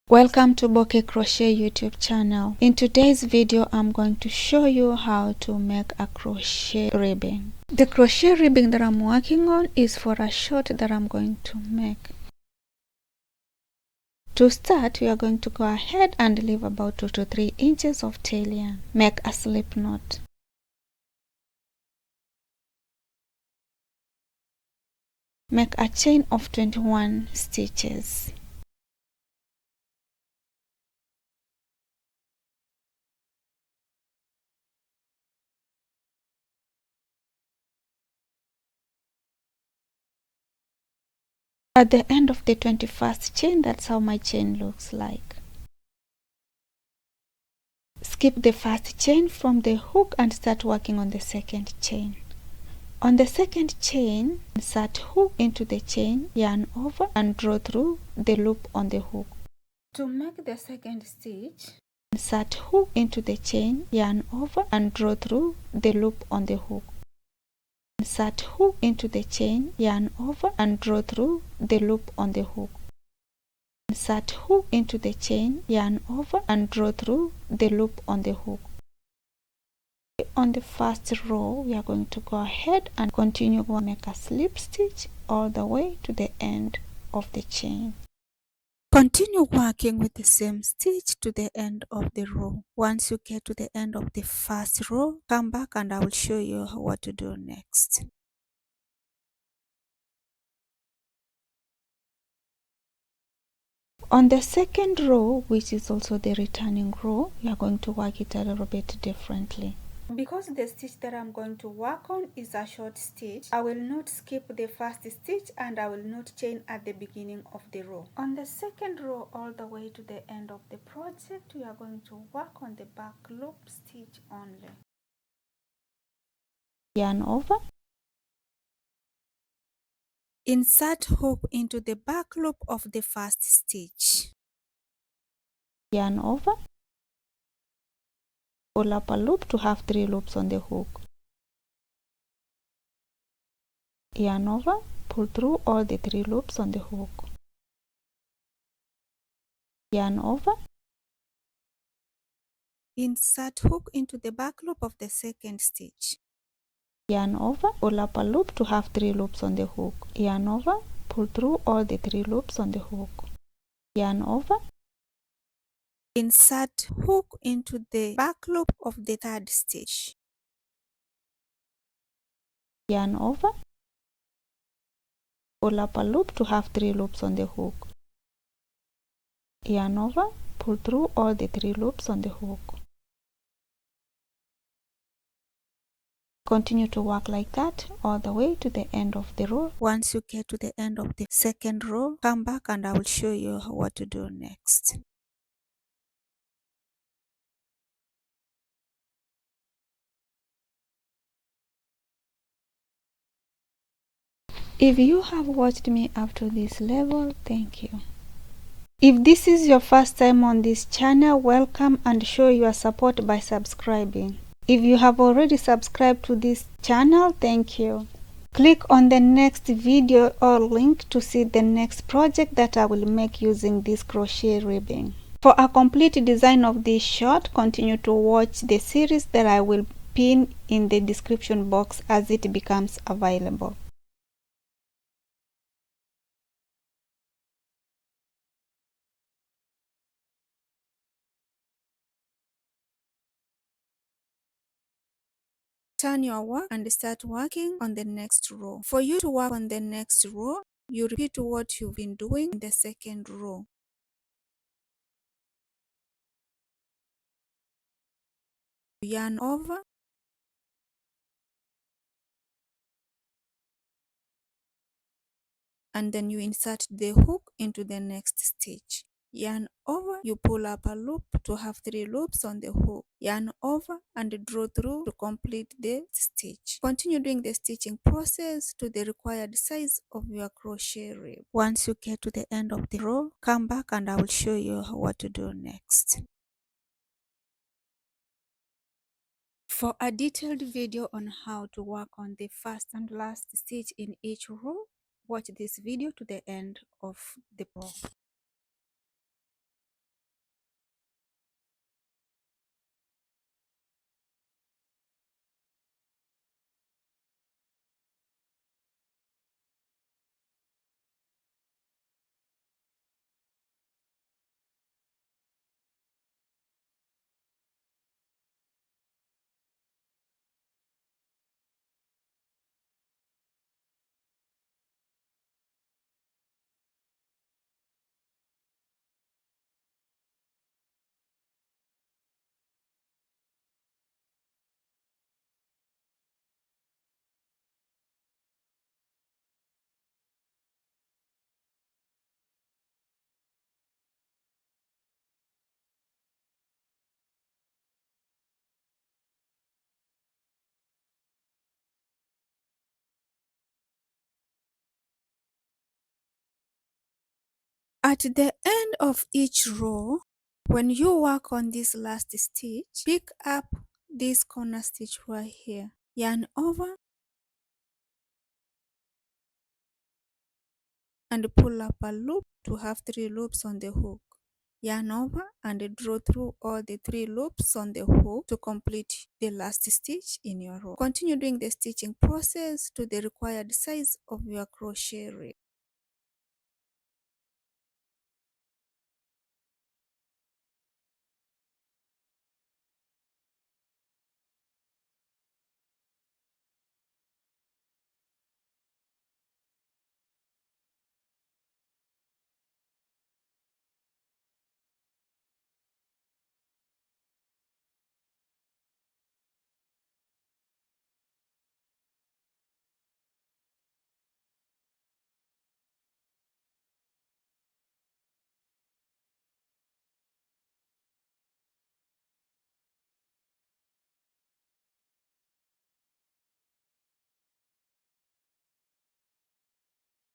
Welcome to Bokecrochet YouTube channel. In today's video, I'm going to show you how to make a crochet ribbing. The crochet ribbing that I'm working on is for a short that I'm going to make. To start, we are going to go ahead and leave about 2 to 3 inches of tail yarn. Make a slip knot. Make a chain of 21 stitches. At the end of the 21st chain, that's how my chain looks like. Skip the first chain from the hook and start working on the second chain. On the second chain, insert hook into the chain, yarn over and draw through the loop on the hook. To make the second stitch, insert hook into the chain, yarn over and draw through the loop on the hook. Insert hook into the chain, yarn over and draw through the loop on the hook. Insert hook into the chain, yarn over and draw through the loop on the hook. On the first row, we are going to go ahead and continue to make a slip stitch all the way to the end of the chain. Continue working with the same stitch to the end of the row. Once you get to the end of the first row, come back and I will show you what to do next. On the second row, which is also the returning row, we are going to work it a little bit differently. Because the stitch that I'm going to work on is a short stitch, I will not skip the first stitch and I will not chain at the beginning of the row. On the second row all the way to the end of the project, we are going to work on the back loop stitch only. Yarn over. Insert hook into the back loop of the first stitch. Yarn over. Pull up a loop to have 3 loops on the hook. Yarn over, pull through all the 3 loops on the hook. Yarn over. Insert hook into the back loop of the second stitch. Yarn over, pull up a loop to have 3 loops on the hook. Yarn over, pull through all the 3 loops on the hook. Yarn over. Insert hook into the back loop of the third stitch. Yarn over. Pull up a loop to have 3 loops on the hook. Yarn over, pull through all the 3 loops on the hook. Continue to work like that all the way to the end of the row. Once you get to the end of the second row, come back and I will show you what to do next. If you have watched me up to this level, thank you. If this is your first time on this channel, welcome and show your support by subscribing. If you have already subscribed to this channel, thank you. Click on the next video or link to see the next project that I will make using this crochet ribbing. For a complete design of this short, continue to watch the series that I will pin in the description box as it becomes available. Turn your work and start working on the next row. For you to work on the next row, you repeat what you've been doing in the second row. Yarn over. And then you insert the hook into the next stitch. Yarn over, you pull up a loop to have 3 loops on the hook. Yarn over and draw through to complete the stitch. Continue doing the stitching process to the required size of your crochet rib. Once you get to the end of the row, come back and I will show you what to do next. For a detailed video on how to work on the first and last stitch in each row, watch this video to the end of the row. At the end of each row, when you work on this last stitch, pick up this corner stitch right here, yarn over and pull up a loop to have 3 loops on the hook. Yarn over and draw through all the 3 loops on the hook to complete the last stitch in your row. Continue doing the stitching process to the required size of your crochet rib.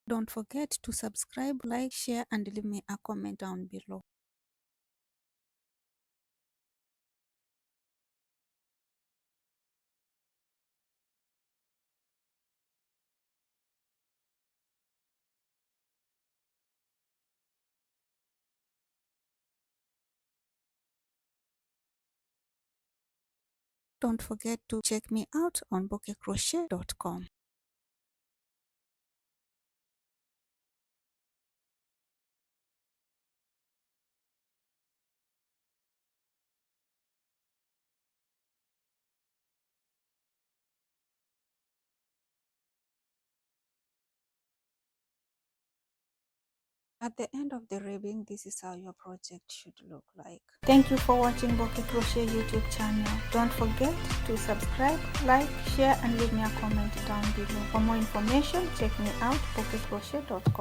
Don't forget to subscribe, like, share, and leave me a comment down below. Don't forget to check me out on Bokecrochet.com. At the end of the ribbing, this is how your project should look like. Thank you for watching Bokeh Crochet YouTube channel. Don't forget to subscribe, like, share, and leave me a comment down below. For more information, check me out bokecrochet.com.